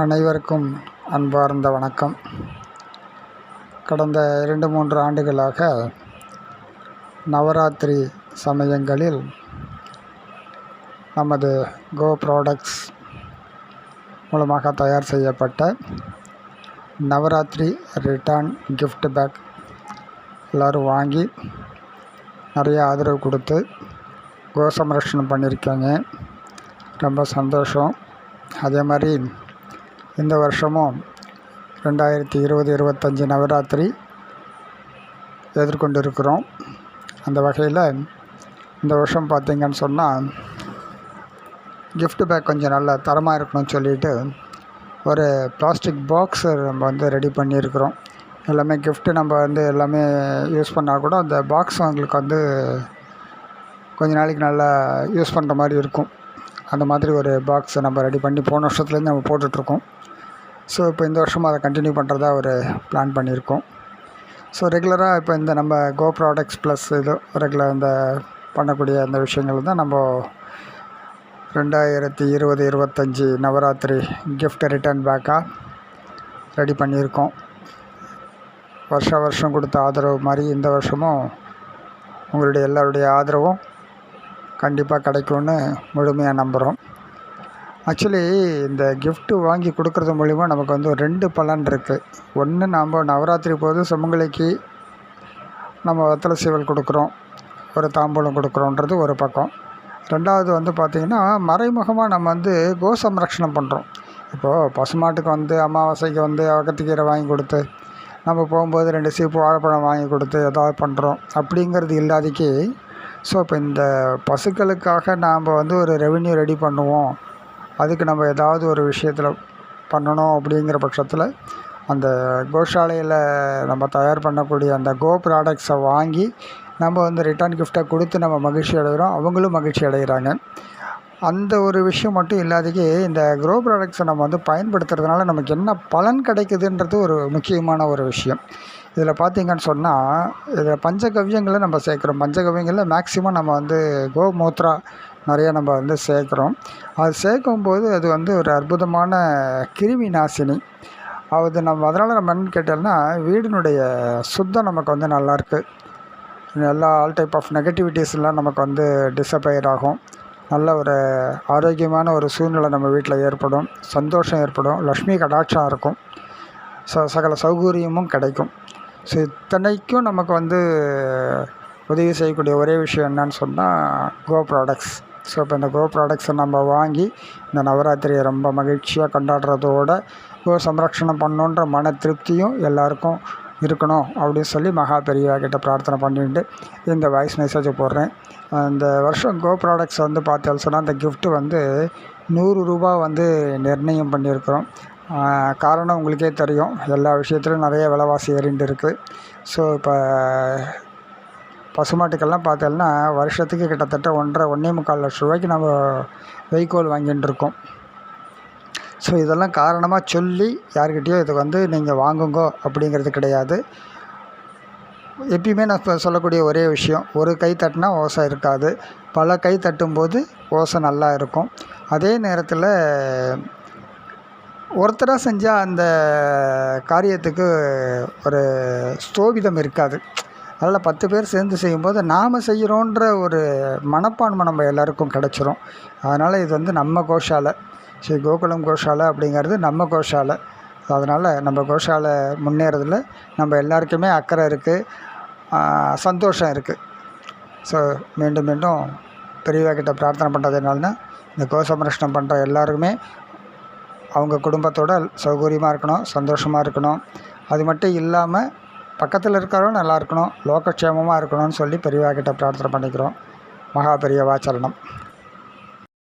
அனைவருக்கும் அன்பார்ந்த வணக்கம். கடந்த 2-3 ஆண்டுகளாக நவராத்திரி சமயங்களில் நமது கோ ப்ராடக்ட்ஸ் மூலமாக தயார் செய்யப்பட்ட நவராத்திரி ரிட்டர்ன் கிஃப்ட் பேக் எல்லோரும் வாங்கி நிறைய ஆதரவு கொடுத்து கோ சம்ரக்ஷணம் பண்ணியிருக்காங்க. ரொம்ப சந்தோஷம். அதே மாதிரி இந்த வருஷமும் 2020-25 நவராத்திரி எதிர்கொண்டு இருக்கிறோம். அந்த வகையில் இந்த வருஷம் பார்த்திங்கன்னு சொன்னால் கிஃப்ட் பேக் கொஞ்சம் நல்ல தரமாக இருக்கணும்னு சொல்லிட்டு ஒரு பிளாஸ்டிக் பாக்ஸ் நம்ம ரெடி பண்ணியிருக்கிறோம். எல்லாமே கிஃப்ட்டு நம்ம எல்லாமே யூஸ் பண்ணால் கூட அந்த பாக்ஸ் அவங்களுக்கு கொஞ்ச நாளைக்கு நல்லா யூஸ் பண்ணுற மாதிரி இருக்கும். அந்த மாதிரி ஒரு பாக்ஸை நம்ம ரெடி பண்ணி போன வருஷத்துலேருந்து நம்ம போட்டுட்ருக்கோம். ஸோ இப்போ இந்த வருஷமும் அதை கண்டினியூ பண்ணுறதா ஒரு பிளான் பண்ணியிருக்கோம். ஸோ ரெகுலராக இப்போ இந்த நம்ம கோ ப்ராடக்ட்ஸ் ப்ளஸ் இது ரெகுலர் இந்த பண்ணக்கூடிய அந்த விஷயங்கள் தான் நம்ம 2020-25 நவராத்திரி கிஃப்ட் ரிட்டர்ன் பேக்காக ரெடி பண்ணியிருக்கோம். வருஷம் கொடுத்த ஆதரவு மாதிரி இந்த வருஷமும் உங்களுடைய எல்லாருடைய ஆதரவும் கண்டிப்பாக கிடைக்கும்னு முழுமையாக நம்புகிறோம். ஆக்சுவலி இந்த கிஃப்ட்டு வாங்கி கொடுக்குறது மூலிமா நமக்கு 2 பலன் இருக்குது. ஒன்று, நாம் நவராத்திரி போது சுமங்கலிக்கு நம்ம வெத்தலை சீவல் கொடுக்குறோம், ஒரு தாம்பூலம் கொடுக்குறோன்றது ஒரு பக்கம். ரெண்டாவது பார்த்திங்கன்னா மறைமுகமாக நம்ம கோ சம்ரக்ஷணம் பண்ணுறோம். இப்போது பசுமாட்டுக்கு அமாவாசைக்கு அகத்திக்கீரை வாங்கி கொடுத்து நம்ம போகும்போது 2 சீப்பு வாழைப்பழம் வாங்கி கொடுத்து ஏதாவது பண்ணுறோம் அப்படிங்கிறது இல்லாதிக்கு. ஸோ இப்போ இந்த பசுக்களுக்காக நாம் ஒரு ரெவென்யூ ரெடி பண்ணுவோம், அதுக்கு நம்ம ஏதாவது ஒரு விஷயத்தில் பண்ணணும் அப்படிங்கிற பட்சத்தில் அந்த கோஷாலையில் நம்ம தயார் பண்ணக்கூடிய அந்த கோ ப்ராடக்ட்ஸை வாங்கி நம்ம ரிட்டர்ன் கிஃப்ட்டை கொடுத்து நம்ம மகிழ்ச்சி அடைகிறோம், அவங்களும் மகிழ்ச்சி அடைகிறாங்க. அந்த ஒரு விஷயம் மட்டும் இல்லாதக்கு இந்த கோ ப்ராடக்ட்ஸை நம்ம பயன்படுத்துறதுனால நமக்கு என்ன பலன் கிடைக்குதுன்றது ஒரு முக்கியமான ஒரு விஷயம். இதில் பார்த்திங்கன்னு சொன்னால் இதில் பஞ்சகவ்யங்களை நம்ம சேர்க்குறோம். பஞ்சகவ்யங்களில் மேக்ஸிமம் நம்ம கோ மூத்ரா நிறையா நம்ம சேர்க்குறோம். அது சேர்க்கும்போது அது ஒரு அற்புதமான கிருமி நாசினி. அதனால் நம்ம என்னன்னு கேட்டோம்னா வீடினுடைய சுத்தம் நமக்கு நல்லாயிருக்கு. எல்லா ஆல் டைப் ஆஃப் நெகட்டிவிட்டிஸ்லாம் நமக்கு டிஸப்பயர் ஆகும். நல்ல ஒரு ஆரோக்கியமான ஒரு சூழ்நிலை நம்ம வீட்டில் ஏற்படும், சந்தோஷம் ஏற்படும், லக்ஷ்மி கடாட்சம் இருக்கும், சகல சௌகரியமும் கிடைக்கும். ஸோ இத்தனைக்கும் நமக்கு உதவி செய்யக்கூடிய ஒரே விஷயம் என்னன்னு சொன்னால் கோ ப்ராடக்ட்ஸ். ஸோ இப்போ இந்த கோ ப்ராடக்ட்ஸை நம்ம வாங்கி இந்த நவராத்திரியை ரொம்ப மகிழ்ச்சியாக கொண்டாடுறதோட கோ சம்ரக்ஷணம் பண்ணணுன்ற மன திருப்தியும் எல்லாருக்கும் இருக்கணும் அப்படின்னு சொல்லி மகா பெரியவா கிட்ட பிரார்த்தனை பண்ணிட்டு இந்த வாய்ஸ் மெசேஜை போடுறேன். இந்த வருஷம் கோ ப்ராடக்ட்ஸ் பார்த்தேன்னு சொன்னால் அந்த கிஃப்ட்டு ₹100 நிர்ணயம் பண்ணியிருக்கிறோம். காரணம் உங்களுக்கே தெரியும், எல்லா விஷயத்துலையும் நிறைய விலைவாசி ஏறிண்டு இருக்குது. ஸோ இப்போ பசுமாட்டுக்கெல்லாம் பார்த்தோம்னா வருஷத்துக்கு கிட்டத்தட்ட 1.5-1.25 லட்ச ரூபாய்க்கு நம்ம வைக்கோல் வாங்கிட்டு இருக்கோம். ஸோ இதெல்லாம் காரணமாக சொல்லி யார்கிட்டயோ இது நீங்கள் வாங்குங்கோ அப்படிங்கிறது கிடையாது. எப்பயுமே நான் சொல்லக்கூடிய ஒரே விஷயம், ஒரு கை தட்டினா ஓசை இருக்காது, பல கை தட்டும்போது ஓசை நல்லா இருக்கும். அதே நேரத்தில் ஒருத்தராக செஞ்சால் அந்த காரியத்துக்கு ஒரு ஸ்தோபிதம் இருக்காது. அதனால் 10 பேர் சேர்ந்து செய்யும்போது நாம் செய்கிறோன்ற ஒரு மனப்பான்மை நம்ம எல்லாருக்கும் கிடச்சிரும். அதனால் இது நம்ம கோஷாலை, ஸ்ரீ கோகுலம் கோஷாலை அப்படிங்கிறது நம்ம கோஷாலை. அதனால் நம்ம கோஷாலை முன்னேறதில் நம்ம எல்லாருக்குமே அக்கறை இருக்குது, சந்தோஷம் இருக்குது. ஸோ மீண்டும் பெரியவா கிட்ட பிரார்த்தனை பண்ணுறதுனால இந்த கோ சம்ரக்ஷணம் பண்ணுற எல்லாருக்குமே அவங்க குடும்பத்தோட சௌகரியமாக இருக்கணும், சந்தோஷமாக இருக்கணும். அது மட்டும் இல்லாமல் பக்கத்தில் இருக்கிறவங்க நல்லா இருக்கணும், லோகக்ஷேமமாக இருக்கணும்னு சொல்லி பெரியவா கிட்ட பிரார்த்தனை பண்ணிக்கிறோம். மகா பெரியவா சரணம்.